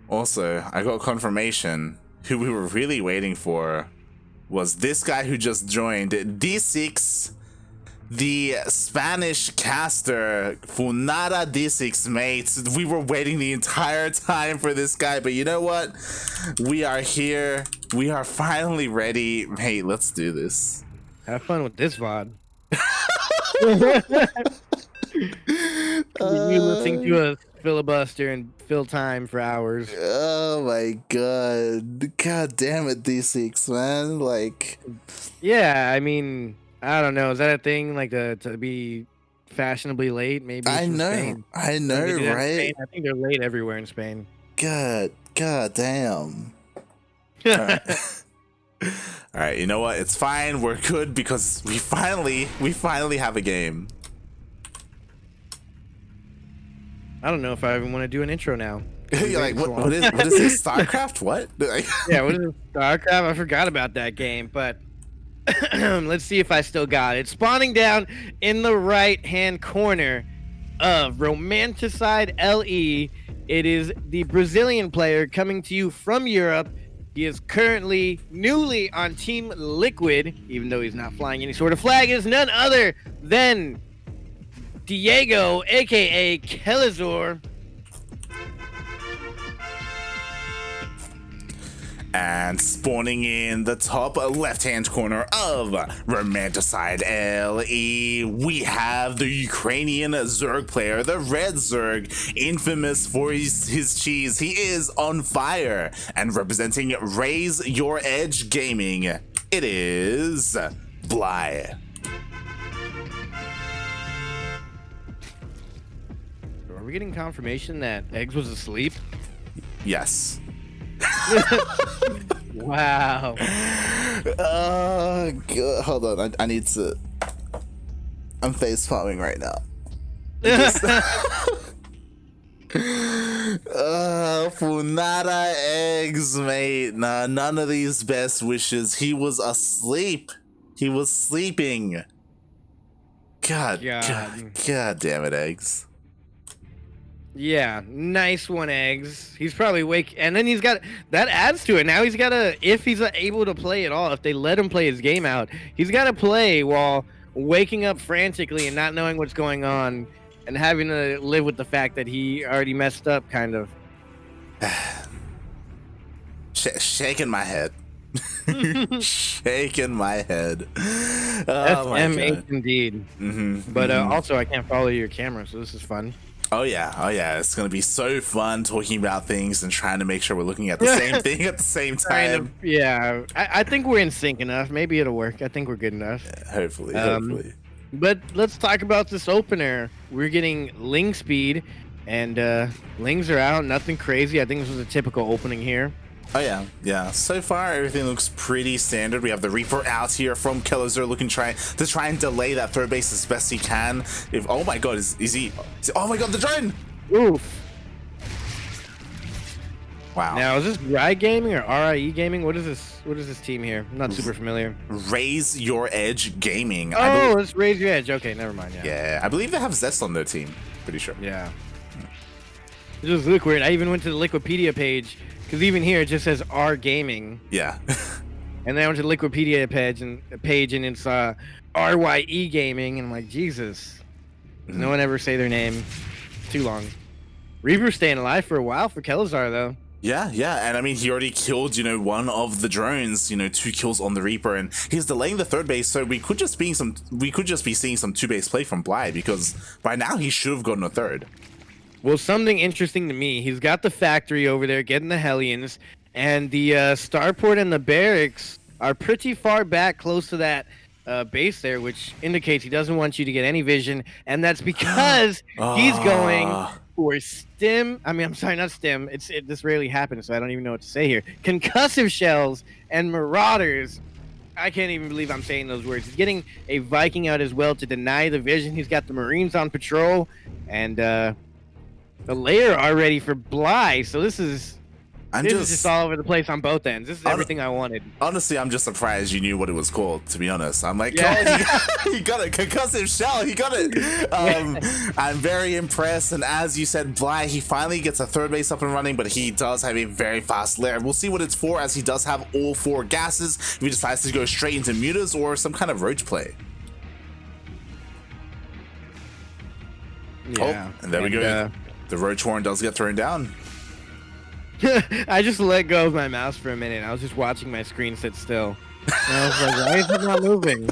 Also, I got confirmation who we were really waiting for was this guy who just joined, D6, the Spanish caster, Funada D6, mates. We were waiting the entire time for this guy, but you know what? We are here. We are finally ready. Mate, let's do this. Have fun with this VOD. You listening to us filibuster and fill time for hours. Oh my god. God damn it, D6, man. Like, yeah, I mean, I don't know. Is that a thing? Like to be fashionably late? Maybe. I know, Spain. I know, right? I think they're late everywhere in Spain. God damn. All right, you know what? It's fine. We're good because we finally have a game. I don't know if I even want to do an intro now. You're like, what is this? StarCraft? What? Yeah, what is this? StarCraft? I forgot about that game, but let's see if I still got it. Spawning down in the right-hand corner of Romanticide LE. It is the Brazilian player coming to you from Europe. He is currently newly on Team Liquid, even though he's not flying any sort of flag. It is none other than Diego, aka Kelazhur. And spawning in the top left-hand corner of Romanticide LE, we have the Ukrainian Zerg player, the Red Zerg, infamous for his cheese. He is on fire. And representing Raise Your Edge Gaming, it is Bly. Are we getting confirmation that Eggs was asleep? Yes. Wow. Oh, God. Hold on. I need to... I'm face palming right now. Funada Eggs, mate. Nah, none of these best wishes. He was asleep. He was sleeping. God damn it, Eggs. Yeah, nice one, Eggs. He's probably awake, and then he's got that adds to it. Now he's got to, if he's able to play at all, if they let him play his game out, he's got to play while waking up frantically and not knowing what's going on, and having to live with the fact that he already messed up, kind of. Shaking my head. Shaking my head. Oh my God. Indeed. But also, I can't follow your camera, so this is fun. Oh yeah, it's gonna be so fun talking about things and trying to make sure we're looking at the same thing at the same time. Kind of, yeah, I think we're in sync enough. Maybe it'll work. I think we're good enough. Yeah, hopefully. But let's talk about this opener. We're getting Ling speed, and Lings are out. Nothing crazy. I think this was a typical opening here. Oh yeah. So far, everything looks pretty standard. We have the Reaper out here from Kelazhur, looking to try and delay that third base as best he can. Oh my God, is he? Oh my God, the drone! Oof. Wow. Now, is this RIE Gaming or RIE Gaming? What is this? What is this team here? I'm not super familiar. Raise Your Edge Gaming. Oh, let's Raise Your Edge. Okay, never mind. Yeah, I believe they have Zest on their team. Pretty sure. Yeah. It just look weird. I even went to the Wikipedia page. Because even here, it just says R Gaming. Yeah. And then I went to the Wikipedia page and it's RYE Gaming. And I'm like, Jesus. No one ever say their name. Too long. Reaper's staying alive for a while for Kelazhur, though. Yeah. And I mean, he already killed, one of the drones, 2 kills on the Reaper, and he's delaying the third base, so we could just be seeing some 2-base play from Bly, because by now he should have gotten a third. Well, something interesting to me, he's got the factory over there getting the Hellions, and the starport and the barracks are pretty far back, close to that base there, which indicates he doesn't want you to get any vision, and that's because he's going for stim. I mean, I'm sorry, not stim. This rarely happens, so I don't even know what to say here. Concussive shells and marauders. I can't even believe I'm saying those words. He's getting a Viking out as well to deny the vision. He's got the Marines on patrol, and the layer already for Bly, so this is This is just all over the place on both ends. This is everything I wanted. Honestly, I'm just surprised you knew what it was called, to be honest. I'm like, Yeah. oh, he got a concussive shell. He got it. I'm very impressed. And as you said, Bly, he finally gets a third base up and running, but he does have a very fast lair. We'll see what it's for, as he does have all 4 gases. If he decides to go straight into mutas or some kind of roach play. Yeah. Oh, and there we go. The roach horn does get thrown down. I just let go of my mouse for a minute. I was just watching my screen sit still. And I was like, why is it not moving?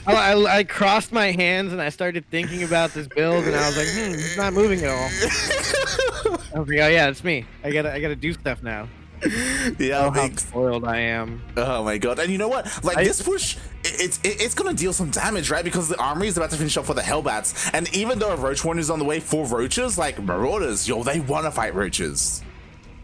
I crossed my hands and I started thinking about this build, and I was like, it's not moving at all. I was like, oh yeah, it's me. I gotta do stuff now. Yeah, how spoiled I am. Oh my god. And you know what, like, this push, it's gonna deal some damage, right? Because the armory is about to finish off for the Hellbats, and even though a roach horn is on the way for roaches, like, marauders, yo, they want to fight roaches.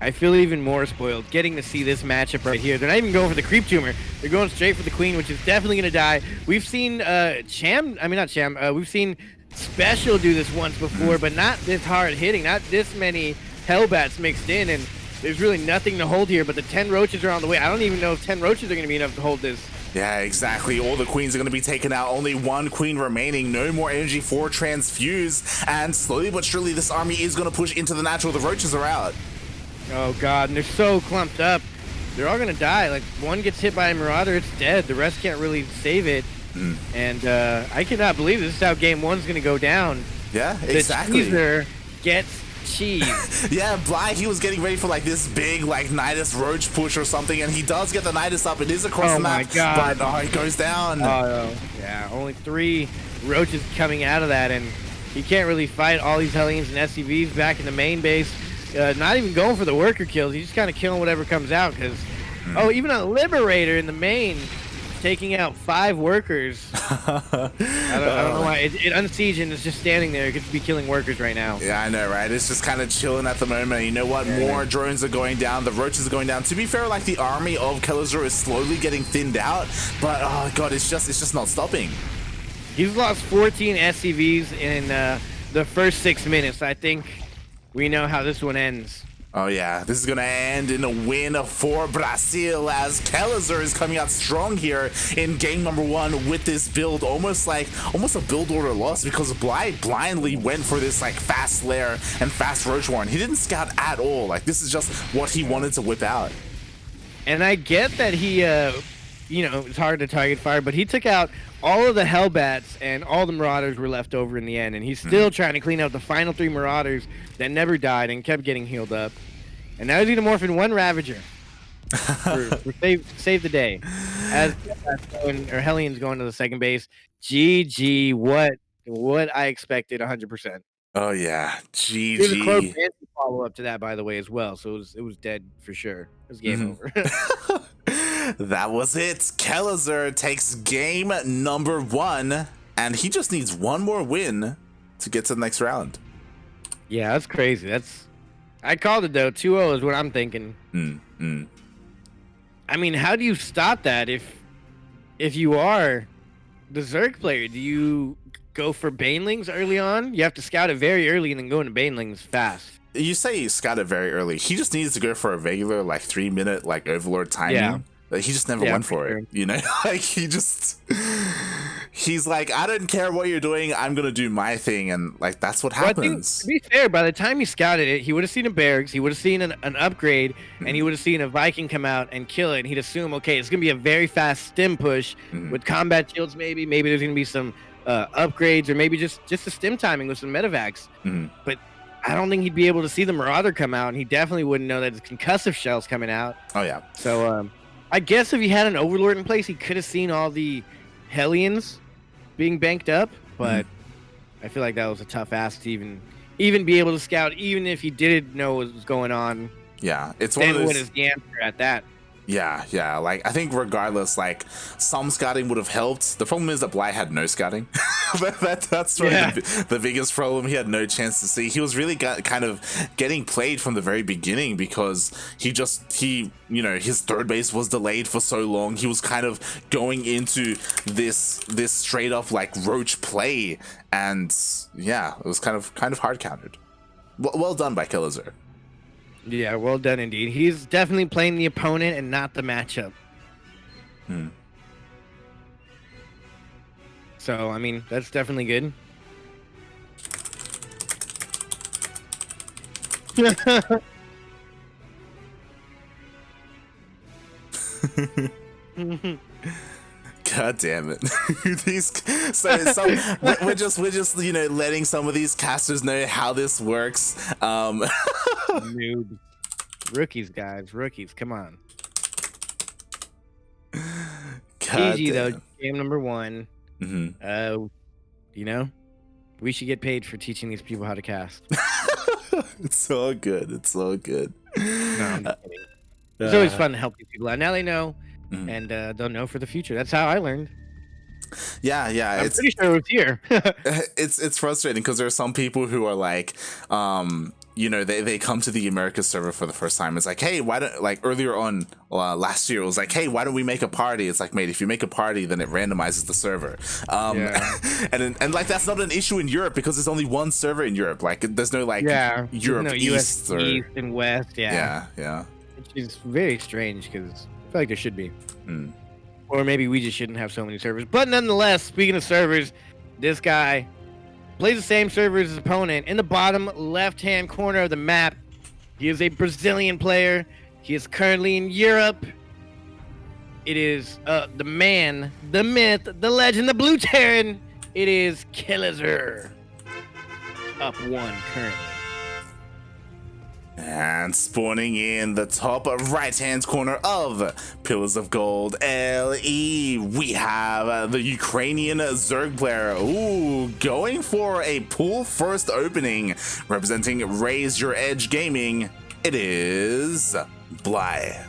I feel even more spoiled getting to see this matchup right here. They're not even going for the creep tumor. They're going straight for the queen, which is definitely gonna die. We've seen we've seen Special do this once before, but not this hard hitting, not this many Hellbats mixed in, and there's really nothing to hold here, but the 10 roaches are on the way. I don't even know if 10 roaches are going to be enough to hold this. Yeah, exactly. All the queens are going to be taken out. Only 1 queen remaining. No more energy for transfuse. And slowly but surely, this army is going to push into the natural. The roaches are out. Oh, God. And they're so clumped up. They're all going to die. Like, one gets hit by a marauder, it's dead. The rest can't really save it. And I cannot believe this is how game 1's going to go down. Yeah, exactly. The teaser gets cheese. Yeah, Bly, he was getting ready for like this big like Nidus roach push or something, and he does get the Nidus up. It is across the map, but it goes down. Oh, yeah, only 3 roaches coming out of that, and he can't really fight all these Hellions and SCVs back in the main base. Not even going for the worker kills. He's just kind of killing whatever comes out, because even a Liberator in the main taking out 5 workers. I don't know why. It unsieged and it's just standing there. It could be killing workers right now. Yeah, I know, right? It's just kind of chilling at the moment. And you know what? More drones are going down. The roaches are going down. To be fair, like, the army of Kelazhur is slowly getting thinned out. But, oh, God, it's just not stopping. He's lost 14 SCVs in the first 6 minutes. I think we know how this one ends. Oh yeah, this is gonna end in a win for Brazil, as Kelazhur is coming out strong here in game number 1 with this build, almost a build order loss, because Bly blindly went for this like fast lair and fast roach horn. He didn't scout at all. Like, this is just what he wanted to whip out. And I get that he it's hard to target fire, but he took out all of the Hellbats and all the Marauders were left over in the end, and he's still trying to clean out the final 3 Marauders that never died and kept getting healed up. And now he's gonna morph in 1 Ravager for save the day. As Hellions going to the second base. GG, what I expected 100%. Oh yeah, GG. There's a close follow up to that, by the way, as well. So it was dead for sure. It was game over. That was it. Kelazhur takes game number 1, and he just needs 1 more win to get to the next round. Yeah, that's crazy. I called it though. 2-0 is what I'm thinking. I mean, how do you stop that if you are the Zerg player? Do you go for Banelings early on? You have to scout it very early and then go into Banelings fast. You say he scouted very early. He just needs to go for a regular like 3-minute like Overlord timing. Yeah. Like, he just never went for it, you know? Like, he's like, I don't care what you're doing, I'm gonna do my thing, and like, that's what happens. I think, to be fair, by the time he scouted it, he would have seen a barracks, he would have seen an upgrade, and he would have seen a Viking come out and kill it, and he'd assume, okay, it's gonna be a very fast stim push with combat shields, maybe there's gonna be some upgrades, or maybe just a stim timing with some medevacs. But I don't think he'd be able to see the Marauder come out, and he definitely wouldn't know that his concussive shell's coming out. Oh yeah. So I guess if he had an Overlord in place, he could have seen all the Hellions being banked up, but I feel like that was a tough ask to even be able to scout, even if he didn't know what was going on. Yeah, it's one of those. What is the answer at that? Yeah. Like, I think regardless, like, some scouting would have helped. The problem is that Bly had no scouting. That's really the biggest problem. He had no chance to see. He was really kind of getting played from the very beginning, because his third base was delayed for so long. He was kind of going into this straight up like roach play, and yeah, it was kind of hard countered. Well done by Kelazhur. Yeah, well done indeed. He's definitely playing the opponent and not the matchup. Hmm. So, I mean, that's definitely good. God damn it! We're just letting some of these casters know how this works. Noob. Rookies, guys. Rookies. Come on. God GG, though. damn. Game number 1. Mm-hmm. We should get paid for teaching these people how to cast. It's so good. It's so good. No, I'm just kidding. It's always fun to help these people out. Now they know, and they'll know for the future. That's how I learned. Yeah, I'm pretty sure it was here. It's frustrating because there are some people who are like, they come to the America server for the first time. It's like, hey, why don't, like earlier on last year, it was like, hey, why don't we make a party? It's like, mate, if you make a party, then it randomizes the server. And like that's not an issue in Europe because there's only one server in Europe. Like there's no like Europe East or East and West. Yeah. Which is very strange because I feel like there should be. Or maybe we just shouldn't have so many servers. But nonetheless, speaking of servers, this guy plays the same server as his opponent. In the bottom left-hand corner of the map, he is a Brazilian player. He is currently in Europe. It is the man, the myth, the legend, the Blue Terran. It is Kelazhur. Up 1 currently. And spawning in the top right-hand corner of Pillars of Gold LE, we have the Ukrainian Zerg player. Ooh, going for a pool first opening, representing Raise Your Edge Gaming. It is Bly.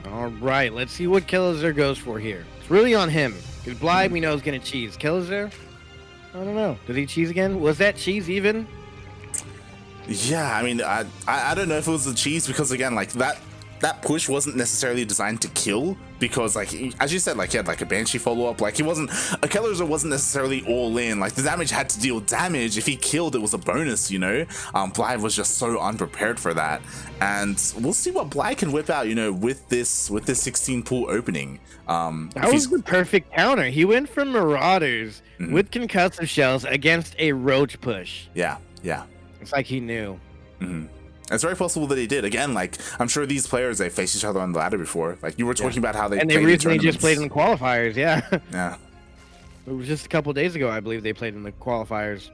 All right, let's see what Kelazhur goes for here. It's really on him. Because Bly, we know, is going to cheese. Kelazhur? I don't know. Did he cheese again? Was that cheese even? Yeah, I mean, I don't know if it was the cheese because again, like that push wasn't necessarily designed to kill because like as you said, like he had like a Banshee follow-up. Like he wasn't a Kelazhur wasn't necessarily all in. Like the damage had to deal damage. If he killed, it was a bonus, you know. Bly was just so unprepared for that, and we'll see what Bly can whip out, you know, with this 16 pool opening. That was the perfect counter. He went from Marauders with concussive shells against a roach push. Yeah. It's like he knew. It's very possible that he did. Again, like I'm sure these players, they faced each other on the ladder before. Like you were talking about how they and played they recently just tournaments. played in the qualifiers. Yeah. Yeah. It was just a couple days ago, I believe they played in the qualifiers.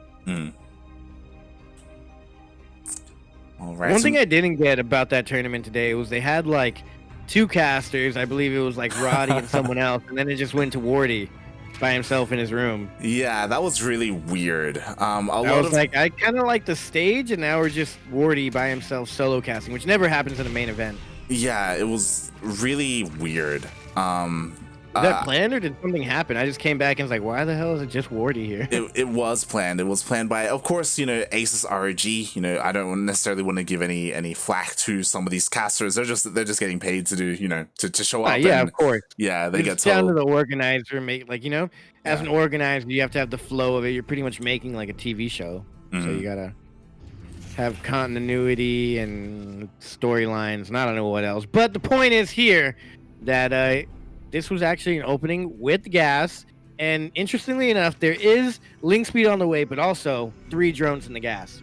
All right. One thing I didn't get about that tournament today was they had like 2 casters. I believe it was like Roddy and someone else, and then it just went to Wardy by himself in his room. Yeah, that was really weird. I kind of like the stage, and now we're just Wardy by himself solo casting, which never happens in a main event. Yeah, it was really weird. Was that planned or did something happen? I just came back and was like, why the hell is it just Wardy here? It was planned. It was planned by, of course, you know, Aces ROG. You know, I don't necessarily want to give any flack to some of these casters. They're just getting paid to do, you know, to show up. Yeah, of course. Yeah, they get down told. to the organizer. As an organizer, you have to have the flow of it. You're pretty much making like a TV show, so you gotta have continuity and storylines, and I don't know what else. But the point is here that this was actually an opening with gas, and interestingly enough, there is link speed on the way, but also 3 drones in the gas.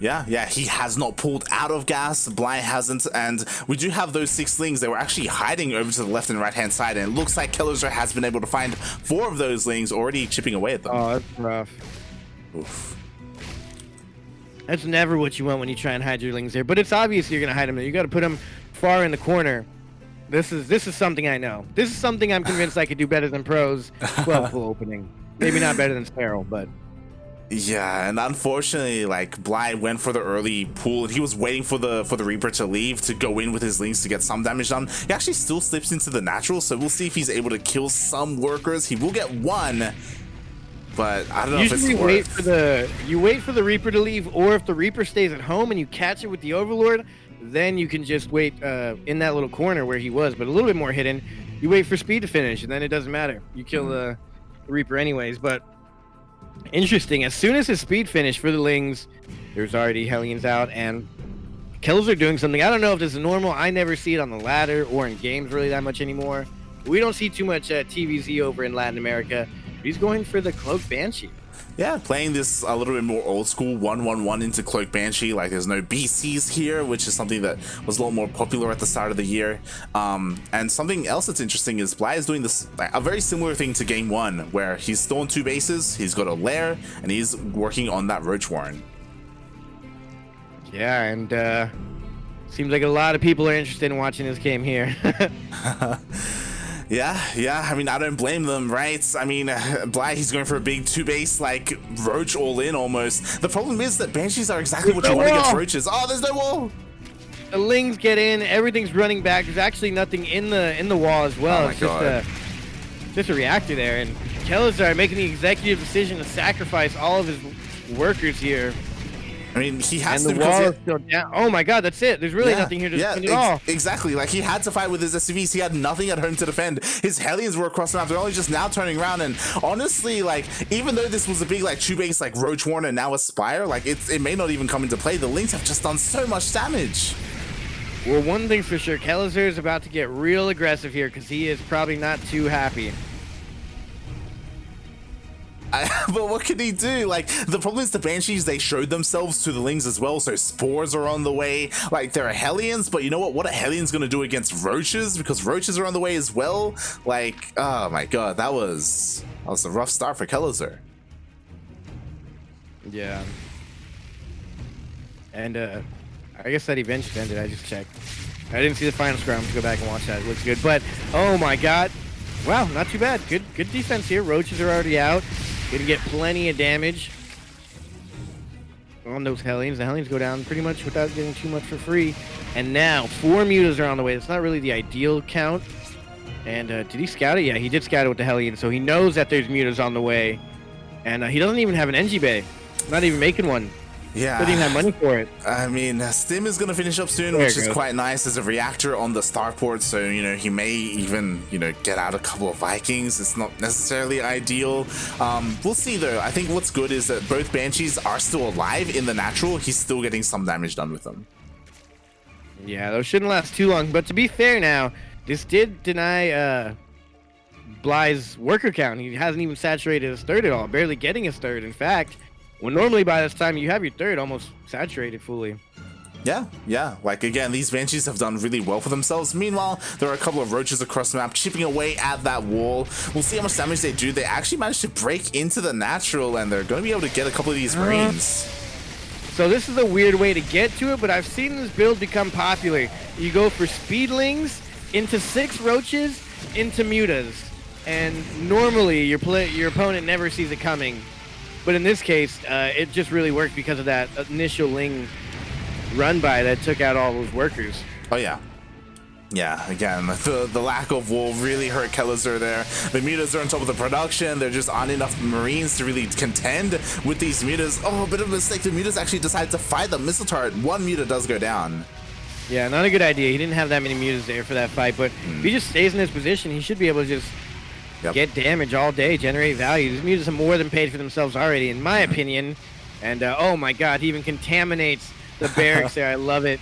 Yeah, he has not pulled out of gas. Bly hasn't, and we do have those 6 lings. They were actually hiding over to the left and right hand side, and it looks like Kelazhur has been able to find 4 of those lings, already chipping away at them. Oh, that's rough. Oof. That's never what you want when you try and hide your lings there, but it's obvious you're gonna hide them there. You got to put them far in the corner. This is something I know. This is something I'm convinced I could do better than pros. 12 full opening. Maybe not better than Sparrow, but yeah, and unfortunately, like Bly went for the early pull, and he was waiting for the Reaper to leave to go in with his links to get some damage done. He actually still slips into the natural, so we'll see if he's able to kill some workers. He will get 1, but I don't know if it's worth. You wait for the Reaper to leave, or if the Reaper stays at home and you catch it with the Overlord, then you can just wait in that little corner where he was, but a little bit more hidden. You wait for speed to finish, and then it doesn't matter. You kill the Reaper anyways, but Interesting. As soon as his speed finished for the Lings, there's already Hellions out, and kills are doing something. I don't know if this is normal. I never see it on the ladder or in games really that much anymore. We don't see too much TvZ over in Latin America. He's going for the Cloak Banshee. Yeah, playing this a little bit more old school 1-1-1 into Cloak Banshee. Like, there's no BCs here, which is something that was a lot more popular at the start of the year. And something else that's interesting is Bly is doing this, like, a very similar thing to game 1, where he's still on 2 bases, he's got a lair, and he's working on that Roach Warren. Yeah, and seems like a lot of people are interested in watching this game here. Yeah. I mean, I don't blame them, right? I mean, Bly, he's going for a big 2-base, like, Roach all-in almost. The problem is that Banshees are exactly what you want against Roaches. Oh, there's no wall! The Lings get in, everything's running back. There's actually nothing in the wall as well. Oh my God. Just a reactor there. And Kelazhur making the executive decision to sacrifice all of his workers here. I mean, he has and to, the wall is still down. Oh my God, that's it. There's really nothing here to defend at all. Exactly. Like, he had to fight with his SCVs. He had nothing at home to defend. His Hellions were across the map. They're only just now turning around. And honestly, like, even though this was a big, like, 2-base, like, Roach Warren and now Aspire, like, it may not even come into play. The Lings have just done so much damage. Well, one thing's for sure, Kelazhur is about to get real aggressive here because he is probably not too happy. But what can he do? Like, the problem is the Banshees, they showed themselves to the Lings as well, so Spores are on the way. Like, there are Hellions, but you know what? What are Hellions gonna do against Roaches? Because Roaches are on the way as well. Like, oh my God, that was a rough start for Kelazhur. Yeah. And I guess that event just ended. I just checked. I didn't see the final score. I'm gonna go back and watch that. It looks good. But oh my God. Wow, not too bad. Good defense here. Roaches are already out. Gonna get plenty of damage on those Hellions. The Hellions go down pretty much without getting too much for free. And now 4 mutas are on the way. That's not really the ideal count. And did he scout it? Yeah, he did scout it with the Hellions. So he knows that there's mutas on the way. And he doesn't even have an NG bay. Not even making one. Yeah. Doesn't even have money for it. I mean, Stim is going to finish up soon, which is quite nice. There's a reactor on the starport, so, you know, he may even, you know, get out a couple of Vikings. It's not necessarily ideal. We'll see, though. I think what's good is that both Banshees are still alive in the natural. He's still getting some damage done with them. Yeah, those shouldn't last too long. But to be fair now, this did deny Bly's worker count. He hasn't even saturated his third at all, barely getting his third. In fact, when normally by this time you have your third almost saturated fully. Yeah. Like, again, these Banshees have done really well for themselves. Meanwhile, there are a couple of Roaches across the map chipping away at that wall. We'll see how much damage they do. They actually managed to break into the natural, and they're going to be able to get a couple of these Marines. So this is a weird way to get to it, but I've seen this build become popular. You go for Speedlings into 6 Roaches into mutas, and normally your opponent never sees it coming. But in this case, it just really worked because of that initial Ling run by that took out all those workers. Oh yeah. Yeah, again, the lack of wall really hurt Kelazhur there. The mutas are on top of the production. There just aren't enough Marines to really contend with these mutas. Oh, a bit of a mistake. The mutas actually decided to fight the missile turret. 1 muta does go down. Yeah, not a good idea. He didn't have that many mutas there for that fight, but if he just stays in his position, he should be able to just get damage all day, generate value. These mutas are more than paid for themselves already, in my opinion. And oh my God, he even contaminates the barracks there. I love it.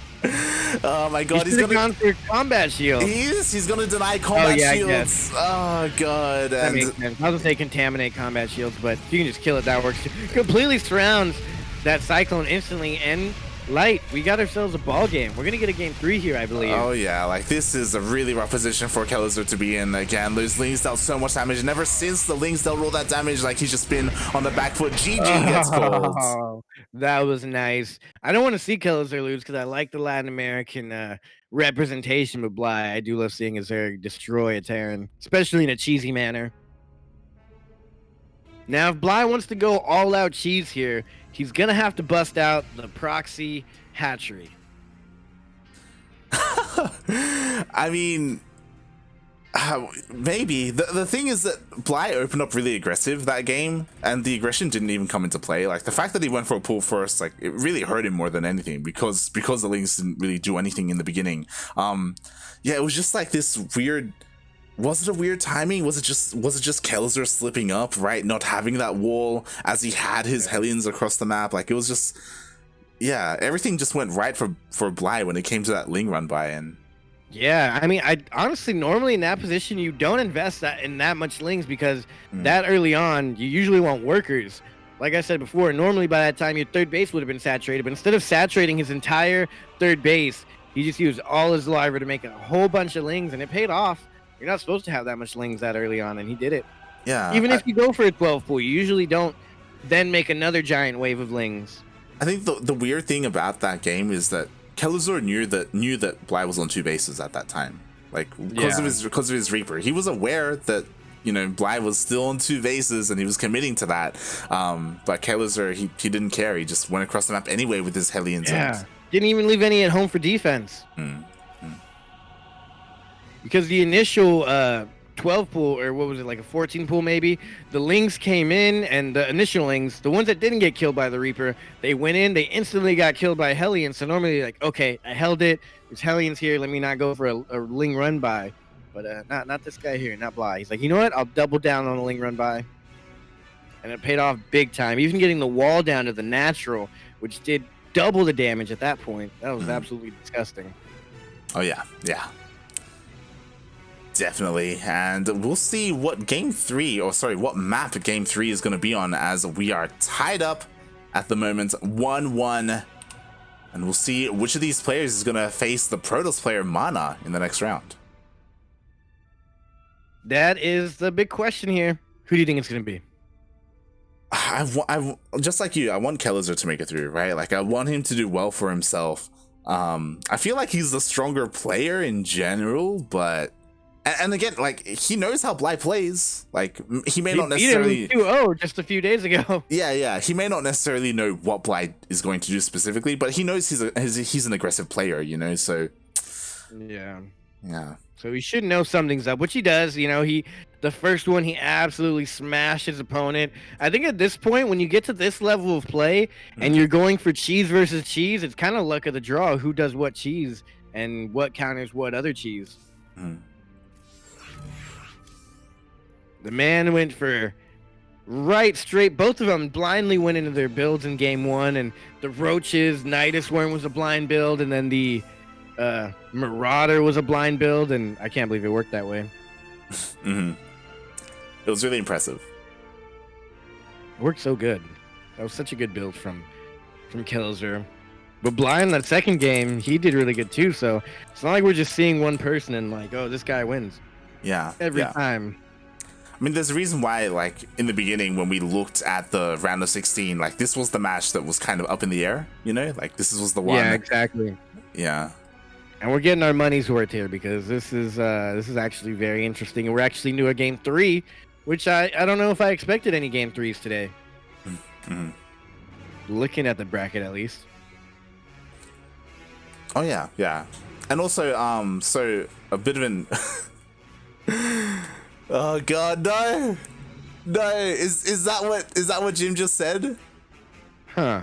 Oh my God, he's gone for combat shield. He's gonna deny combat shields. Oh God. That makes sense. I was gonna say contaminate combat shields, but if you can just kill it, that works too. Completely surrounds that Cyclone instantly, and Light, we got ourselves a ball game. We're gonna get a game 3 here, I believe. Oh yeah, like this is a really rough position for Kelazhur to be in. Again, those Lings dealt so much damage, and ever since the Lings dealt all that damage, like he's just been on the back foot. GG gets called. That was nice. I don't want to see Kelazhur lose because I like the Latin American representation with Bly. I do love seeing Zerg destroy a Terran, especially in a cheesy manner. Now, if Bly wants to go all-out cheese here, he's going to have to bust out the proxy hatchery. I mean, maybe. The thing is that Bly opened up really aggressive that game, and the aggression didn't even come into play. Like, the fact that he went for a pull first, like, it really hurt him more than anything, because the Lings didn't really do anything in the beginning. Yeah, it was just like this weird was it a weird timing? Was it just Kelazhur slipping up, right? Not having that wall as he had his Hellions across the map. Like, it was just, yeah, everything just went right for Bly when it came to that Ling run by. And yeah, I mean, I honestly normally in that position you don't invest in that much Lings because that early on you usually want workers. Like I said before, normally by that time your third base would have been saturated, but instead of saturating his entire third base, he just used all his Larva to make a whole bunch of Lings, and it paid off. You're not supposed to have that much Lings that early on, and he did it. yeah, Even if you go for a 12 pool, you usually don't then make another giant wave of Lings. I think the weird thing about that game is that Kelazhur knew that Bly was on 2 bases at that time, like because of his Reaper. He was aware that, you know, Bly was still on 2 bases and he was committing to that. But Kelazhur, he didn't care. He just went across the map anyway with his Hellions. Yeah, didn't even leave any at home for defense. Because the initial 12 pool, or what was it, like a 14 pool maybe, the Lings came in, and the initial Lings, the ones that didn't get killed by the Reaper, they went in, they instantly got killed by Hellions. So normally, like, okay, I held it, there's Hellions here, let me not go for a Ling run by. But not this guy here, not Bly. He's like, you know what, I'll double down on a Ling run by. And it paid off big time, even getting the wall down to the natural, which did double the damage at that point. That was absolutely disgusting. Oh yeah, yeah. Definitely, and we'll see what what map game 3 is going to be on, as we are tied up at the moment 1-1, and we'll see which of these players is going to face the Protoss player Mana in the next round. That is the big question here. Who do you think it's going to be? I just like you, I want Kelazhur to make it through, right? Like, I want him to do well for himself. I feel like he's the stronger player in general, but and again, like, he knows how Bly plays. Like, he may not necessarily 2-0 just a few days ago. Yeah. He may not necessarily know what Bly is going to do specifically, but he knows he's an aggressive player, you know. So yeah. So he should know something's up, which he does. You know, the first one he absolutely smashed his opponent. I think at this point, when you get to this level of play and you're going for cheese versus cheese, it's kind of luck of the draw who does what cheese and what counters what other cheese. The man went for right straight. Both of them blindly went into their builds in game 1, and the Roaches, Nidus Worm was a blind build, and then the Marauder was a blind build, and I can't believe it worked that way. It was really impressive. It worked so good. That was such a good build from Kelazhur. But Bly in that second game, he did really good too, so it's not like we're just seeing one person and like, oh, this guy wins. Yeah. Every time. I mean, there's a reason why, like, in the beginning when we looked at the round of 16, like, this was the match that was kind of up in the air, you know? Like, this was the one. Yeah, exactly. Yeah. And we're getting our money's worth here, because this is actually very interesting. And we're actually new at game 3, which I don't know if I expected any game 3s today. Looking at the bracket, at least. Oh yeah. And also, so a bit of an oh god, no, is that what Jim just said? Huh.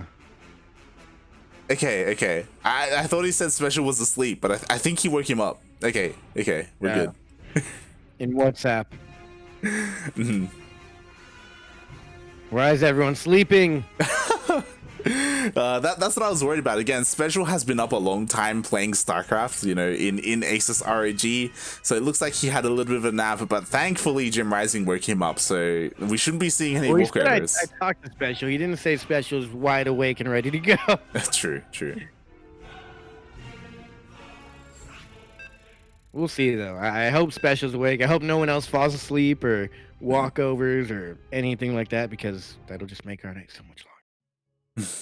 Okay. I thought he said Special was asleep, but I think he woke him up. Okay, we're good. In WhatsApp. Why is everyone sleeping? That's what I was worried about. Again, Special has been up a long time playing StarCraft, you know, in Asus ROG, so it looks like he had a little bit of a nap, but thankfully Jim Rising woke him up, so we shouldn't be seeing any walk errors. I talked to Special. He didn't say Special is wide awake and ready to go. True. We'll see, though. I hope Special's awake. I hope no one else falls asleep or walkovers or anything like that, because that'll just make our night so much longer.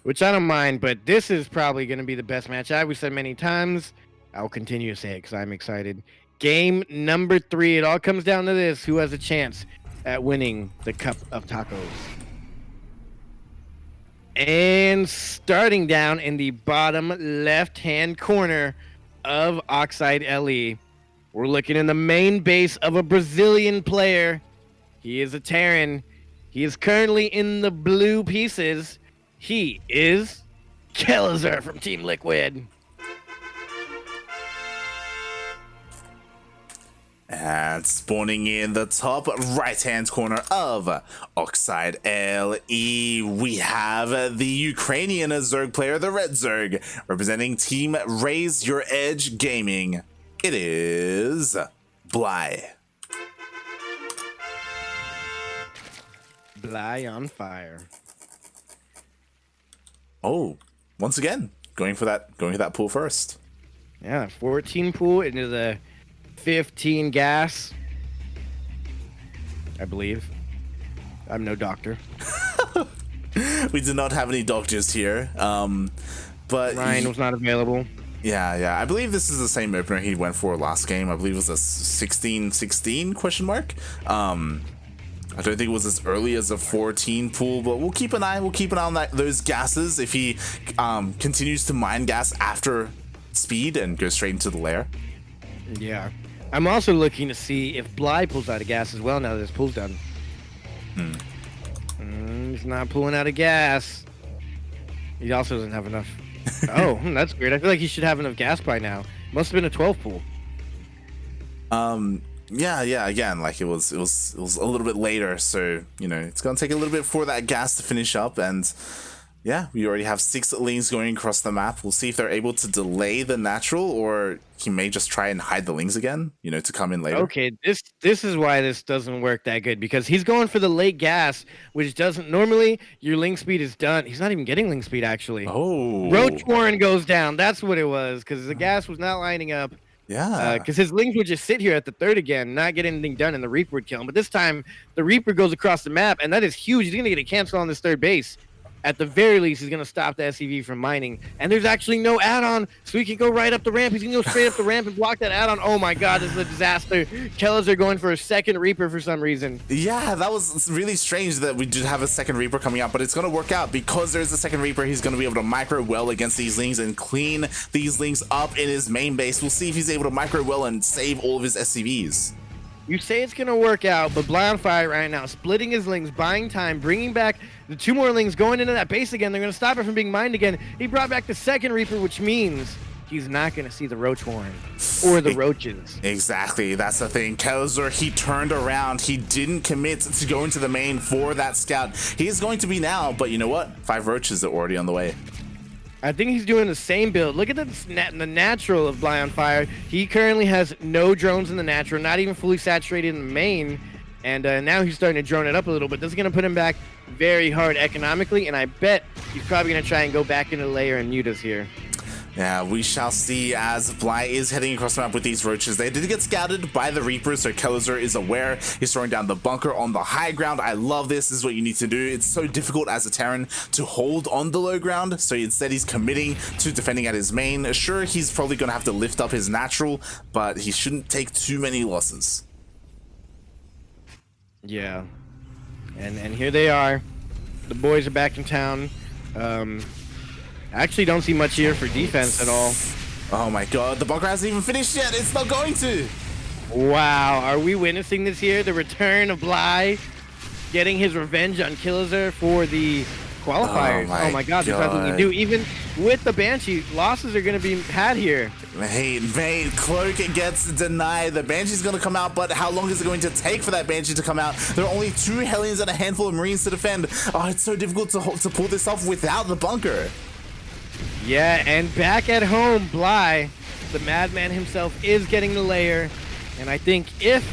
Which I don't mind, but this is probably going to be the best match. I've said many times. I'll continue to say it because I'm excited. Game number 3. It all comes down to this: who has a chance at winning the Cup of Tacos? And starting down in the bottom left-hand corner of Oxide LE, we're looking in the main base of a Brazilian player. He is a Terran. He is currently in the blue pieces. He is Kelazhur from Team Liquid. And spawning in the top right-hand corner of Oxide LE, we have the Ukrainian Zerg player, the Red Zerg, representing Team Raise Your Edge Gaming. It is Bly. Bly on fire. Oh, once again, going for that pool first. Yeah, 14 pool into the 15 gas, I believe. I'm no doctor. We did not have any doctors here, but Ryan was not available. Yeah, I believe this is the same opener he went for last game. I believe it was a 16-16 question mark. I don't think it was as early as a 14 pool, but we'll keep an eye on those gases if he continues to mine gas after speed and go straight into the lair. Yeah. I'm also looking to see if Bly pulls out of gas as well now that his pool's done. He's not pulling out of gas. He also doesn't have enough. Oh, that's weird. I feel like he should have enough gas by now. Must have been a 12 pool. Yeah. Again, like it was a little bit later, so you know it's gonna take a little bit for that gas to finish up, and yeah, we already have 6 lings going across the map. We'll see if they're able to delay the natural, or he may just try and hide the lings again, you know, to come in later. Okay, this is why this doesn't work that good, because he's going for the late gas, which doesn't normally. Your ling speed is done. He's not even getting ling speed actually. Oh, Roach Warren goes down. That's what it was, because the gas was not lining up. Yeah, because his lings would just sit here at the third again, not get anything done, and the Reaper would kill him. But this time, the Reaper goes across the map, and that is huge. He's gonna get a cancel on this third base. At the very least, he's going to stop the SCV from mining. And there's actually no add-on, so he can go right up the ramp. He's going to go straight up the ramp and block that add-on. Oh my god, this is a disaster. Kelazhur going for a second Reaper for some reason. Yeah, that was really strange that we did have a second Reaper coming out, but it's going to work out because there's a second Reaper. He's going to be able to micro well against these lings and clean these lings up in his main base. We'll see if he's able to micro well and save all of his SCVs. You say it's going to work out, but Bly on fire right now, splitting his lings, buying time, bringing back the 2 more lings, going into that base again. They're going to stop it from being mined again. He brought back the second Reaper, which means he's not going to see the Roach Warren or the Roaches. Exactly, that's the thing. Kelazhur, he turned around. He didn't commit to going to the main for that scout. He is going to be now, but you know what? 5 Roaches are already on the way. I think he's doing the same build. Look at the natural of Bly on fire. He currently has no drones in the natural, not even fully saturated in the main. And now he's starting to drone it up a little bit. This is going to put him back very hard economically. And I bet he's probably going to try and go back into the layer and mute us here. Yeah, we shall see as Bly is heading across the map with these Roaches. They did get scouted by the Reapers, so Kelazhur is aware. He's throwing down the bunker on the high ground. I love this. This is what you need to do. It's so difficult as a Terran to hold on the low ground, so instead he's committing to defending at his main. Sure, he's probably going to have to lift up his natural, but he shouldn't take too many losses. Yeah. And here they are. The boys are back in town. Actually don't see much here for defense at all. Oh my god, the bunker hasn't even finished yet. It's not going to. Wow, are we witnessing this here? The return of Bly getting his revenge on Kelazhur for the qualifiers. Oh my god, there's nothing you do. Even with the Banshee, losses are going to be had here. Mate, Cloak gets denied. The Banshee's going to come out, but how long is it going to take for that Banshee to come out? There are only 2 Hellions and a handful of Marines to defend. Oh, it's so difficult to pull this off without the bunker. Yeah, and back at home, Bly, the madman himself, is getting the layer. And I think if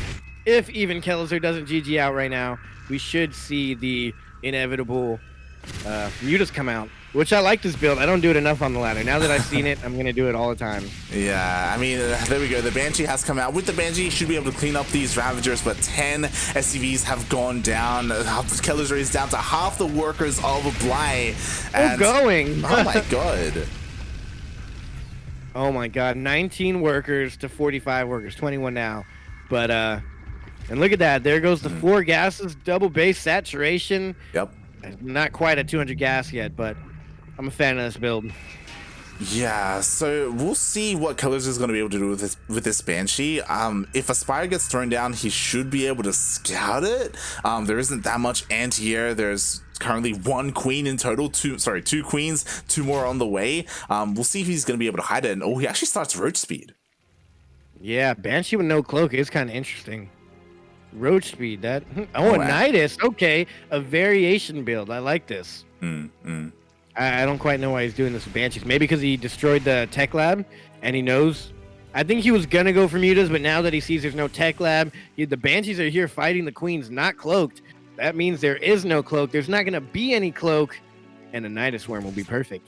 even Kelazhur doesn't GG out right now, we should see the inevitable Mutas come out. Which I like this build. I don't do it enough on the ladder. Now that I've seen it, I'm going to do it all the time. Yeah, I mean, there we go. The Banshee has come out. With the Banshee, you should be able to clean up these Ravagers, but 10 SCVs have gone down. Kelazhur is down to half the workers of Bly. And going. Oh my god. Oh my god. 19 workers to 45 workers. 21 now. But, and look at that. There goes the 4 gases. Double base saturation. Yep. Not quite at 200 gas yet, but I'm a fan of this build. Yeah, so we'll see what Kelazhur is going to be able to do with this Banshee. If a Spire gets thrown down, he should be able to scout it. There isn't that much anti-air. There's currently 1 queen in total. 2 queens, 2 more on the way. We'll see if he's going to be able to hide it. And oh, he actually starts roach speed. Yeah, Banshee with no cloak is kind of interesting. Roach speed, that. Oh, a Wow. Nidus. Okay, a variation build. I like this. I don't quite know why he's doing this with Banshees. Maybe because he destroyed the tech lab and he knows. I think he was gonna go for mutas, but now that he sees there's no tech lab, the Banshees are here fighting the queens, not cloaked. That means there is no cloak. There's not gonna be any cloak, and a Nidus Worm will be perfect.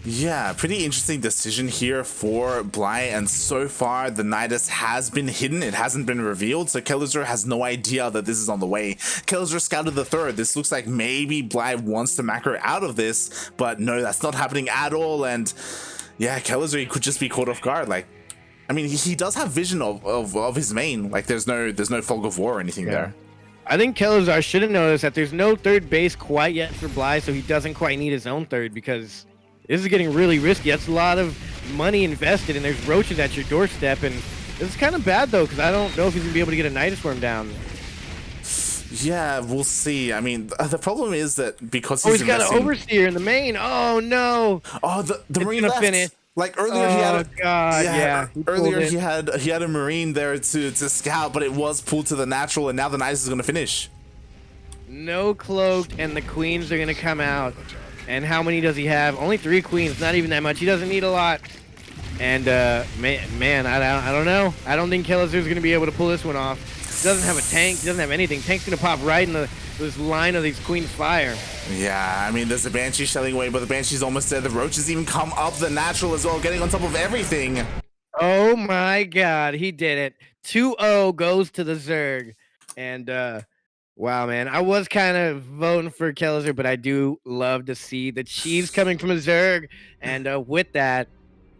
Yeah, pretty interesting decision here for Bly, and so far the Nidus has been hidden. It hasn't been revealed, so Kelazhur has no idea that this is on the way. Kelazhur scouted the third. This looks like maybe Bly wants to macro out of this, but no, that's not happening at all. And yeah, Kelazhur could just be caught off guard. Like, I mean, he does have vision of his main. Like, there's no fog of war or anything there. I think Kelazhur should have noticed that there's no third base quite yet for Bly, so he doesn't quite need his own third, because this is getting really risky. That's a lot of money invested, and there's roaches at your doorstep, and this is kind of bad, though, because I don't know if he's going to be able to get a Nidus Worm down. Yeah, we'll see. I mean, the problem is that because he's got an Overseer in the main. Oh, no. Oh, the Marine left. Finish. Like earlier, he had earlier he had a Marine there to scout, but it was pulled to the natural, and now the Nidus is going to finish. No cloaked, and the queens are going to come out. And how many does he have? Only 3 queens, not even that much. He doesn't need a lot. And man, I don't know. I don't think Kelazhur is going to be able to pull this one off. He doesn't have a tank. He doesn't have anything. Tank's going to pop right in this line of these queens fire. Yeah, I mean, there's a Banshee shelling away, but the Banshee's almost dead. The Roaches even come up the natural as well, getting on top of everything. Oh my god, he did it. 2-0 goes to the Zerg. And wow, man, I was kind of voting for Kelazhur, but I do love to see the cheese coming from a Zerg. And with that,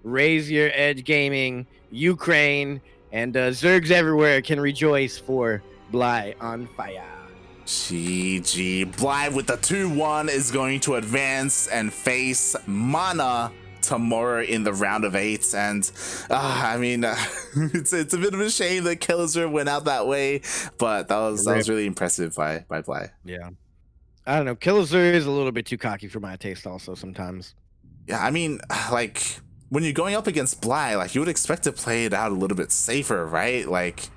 Raise Your Edge Gaming, Ukraine, and Zergs everywhere can rejoice for Bly on fire. GG. Bly with the 2-1 is going to advance and face Mana tomorrow in the round of 8. And I mean, it's a bit of a shame that Kelazhur went out that way, but that was really impressive by Bly. Yeah, I don't know, Kelazhur is a little bit too cocky for my taste also sometimes. Yeah, I mean, like, when you're going up against Bly, like, you would expect to play it out a little bit safer, right? Like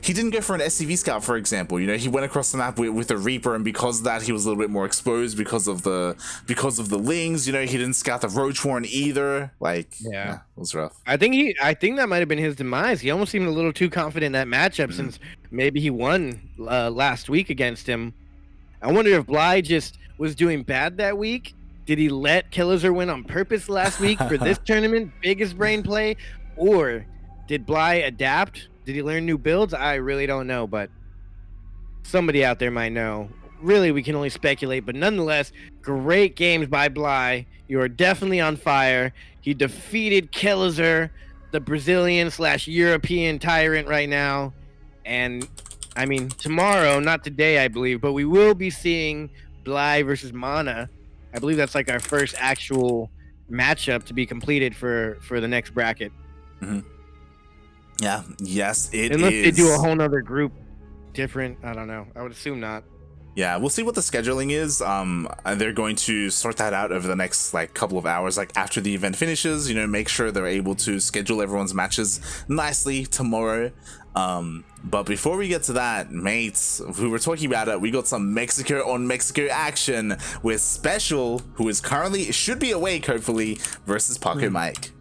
he didn't go for an SCV scout, for example. You know, he went across the map with a Reaper, and because of that, he was a little bit more exposed because of the Lings. You know, he didn't scout the Roach Warren either. Like, yeah, it was rough. I think that might have been his demise. He almost seemed a little too confident in that matchup, since maybe he won last week against him. I wonder if Bly just was doing bad that week. Did he let Kelazhur win on purpose last week for this tournament? Biggest brain play? Or did Bly adapt? Did he learn new builds? I really don't know, but somebody out there might know. Really, we can only speculate, but nonetheless, great games by Bly. You are definitely on fire. He defeated Kelazhur, the Brazilian/European tyrant right now. And, I mean, tomorrow, not today, I believe, but we will be seeing Bly versus Mana. I believe that's like our first actual matchup to be completed for the next bracket. Yeah, yes, it Unless is. they do a whole nother group different. I don't know. I would assume not. Yeah, we'll see what the scheduling is. And they're going to sort that out over the next couple of hours, like after the event finishes. You know, make sure they're able to schedule everyone's matches nicely tomorrow. But before we get to that, mates, we were talking about it. We got some Mexico on Mexico action with Special, who is currently should be awake hopefully, versus Paco Mike.